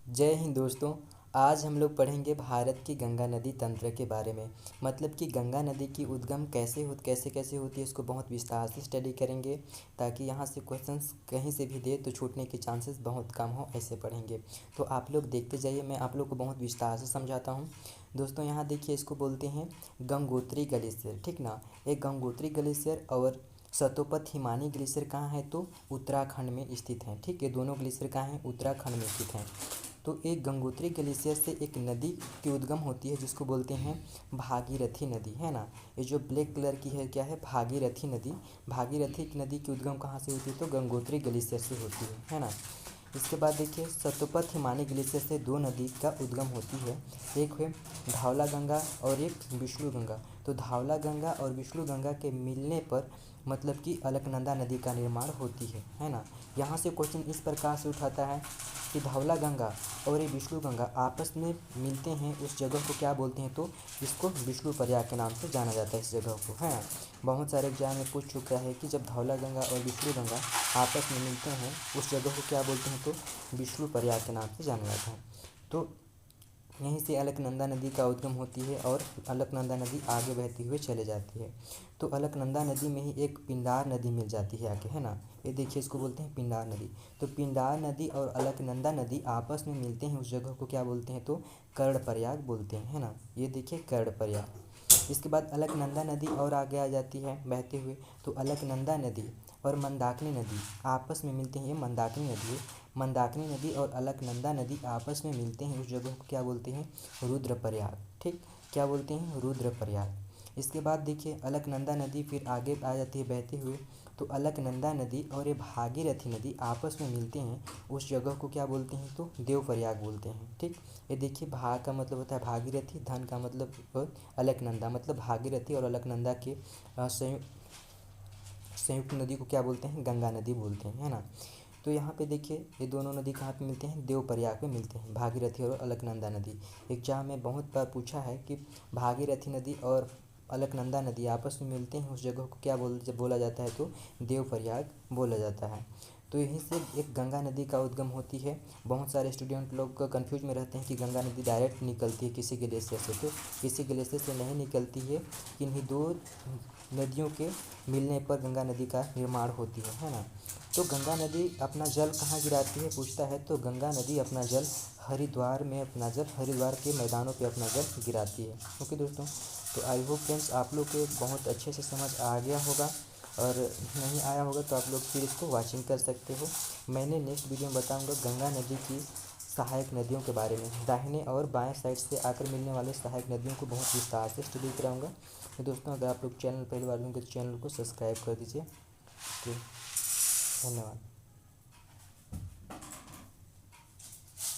जय हिंद दोस्तों। आज हम लोग पढ़ेंगे भारत की गंगा नदी तंत्र के बारे में। मतलब कि गंगा नदी की उद्गम कैसे कैसे होती है, इसको बहुत विस्तार से स्टडी करेंगे ताकि यहाँ से क्वेश्चंस कहीं से भी दे तो छूटने के चांसेस बहुत कम हो, ऐसे पढ़ेंगे। तो आप लोग देखते जाइए, मैं आप लोग को बहुत विस्तार से समझाता हूँ। दोस्तों यहाँ देखिए, इसको बोलते हैं गंगोत्री ग्लेशियर, ठीक ना। एक गंगोत्री ग्लेशियर और सतोपथ हिमानी ग्लेशियर कहाँ है तो उत्तराखंड में स्थित हैं। ठीक, ये दोनों ग्लेशियर कहाँ हैं, उत्तराखंड में स्थित हैं। तो एक गंगोत्री ग्लेशियर से एक नदी की उद्गम होती है जिसको बोलते हैं भागीरथी नदी, है ना। ये जो ब्लैक कलर की है क्या है, भागीरथी नदी। भागीरथी नदी की उद्गम कहाँ से होती है तो गंगोत्री ग्लेशियर से होती है ना। इसके बाद देखिए, सतोपथ हिमानी ग्लेशियर से दो नदी का उद्गम होती है। एक है धौला गंगा और एक विष्णु गंगा। तो धौला गंगा और विष्णु गंगा के मिलने पर मतलब कि अलकनंदा नदी का निर्माण होती है ना। यहाँ से क्वेश्चन इस प्रकार से उठाता है कि धौला गंगा और ये विष्णु गंगा आपस में मिलते हैं, उस जगह को क्या बोलते हैं तो इसको विष्णु प्रयाग के नाम से जाना जाता है इस जगह को, है ना। बहुत सारे एग्जाम में पूछ चुका है कि जब धौला गंगा और विष्णु गंगा आपस में मिलते हैं उस जगह को क्या बोलते हैं तो विष्णु प्रयाग के नाम से जाना जाता है। तो यहीं से अलकनंदा नदी का उद्गम होती है और अलकनंदा नदी आगे बहती हुई चले जाती है। तो अलकनंदा नदी में ही एक पिंडार नदी मिल जाती है आके, है ना। ये देखिए, इसको बोलते हैं पिंडार नदी। तो पिंडार नदी और अलकनंदा नदी आपस में मिलते हैं, उस जगह को क्या बोलते हैं तो कर्णप्रयाग बोलते हैं, है ना। ये देखिए कर्णप्रयाग। इसके बाद अलकनंदा नदी और आगे आ जाती है बहते हुए। तो अलकनंदा नदी और मंदाकिनी नदी आपस में मिलते हैं, ये मंदाकिनी नदी है। मंदाकिनी नदी और अलकनंदा नदी आपस में मिलते हैं, उस जगह को क्या बोलते हैं रुद्रप्रयाग। ठीक, क्या बोलते हैं रुद्रप्रयाग। इसके बाद देखिए, अलकनंदा नदी फिर आगे आ जाती है बहते हुए। तो अलकनंदा नदी और ये भागीरथी नदी आपस में मिलते हैं, उस जगह को क्या बोलते हैं तो देवप्रयाग बोलते हैं। ठीक, ये देखिए, भाग का मतलब होता है भागीरथी, धन का मतलब अलकनंदा, मतलब भागीरथी और अलकनंदा के संयुक्त नदी को क्या बोलते हैं गंगा नदी बोलते हैं, है ना। तो यहाँ पे देखिए, ये दोनों नदी कहाँ पे मिलते हैं, देवप्रयाग में मिलते हैं, भागीरथी और अलकनंदा नदी। एग्जाम में बहुत बार पूछा है कि भागीरथी नदी और अलकनंदा नदी आपस में मिलते हैं, उस जगह को क्या बोला जाता है तो देवप्रयाग बोला जाता है। तो यहीं से एक गंगा नदी का उद्गम होती है। बहुत सारे स्टूडेंट लोग कंफ्यूज में रहते हैं कि गंगा नदी डायरेक्ट निकलती है किसी ग्लेशियर से, तो किसी ग्लेशियर से नहीं निकलती है। इन्हीं दो नदियों के मिलने पर गंगा नदी का निर्माण होती है ना। तो गंगा नदी अपना जल कहाँ गिराती है पूछता है, तो गंगा नदी अपना जल हरिद्वार के मैदानों पे अपना जल गिराती है। ओके दोस्तों, तो आई होप फ्रेंड्स आप लोग के बहुत अच्छे से समझ आ गया होगा, और नहीं आया होगा तो आप लोग फिर इसको वाचिंग कर सकते हो। मैंने नेक्स्ट वीडियो में बताऊंगा गंगा नदी की सहायक नदियों के बारे में, दाहिने और बाएं साइड से आकर मिलने वाले सहायक नदियों को बहुत विस्तार से स्टडी कराऊंगा। तो दोस्तों, अगर आप लोग चैनल पहली बार होंगे तो चैनल को सब्सक्राइब कर दीजिए। ओके, धन्यवाद।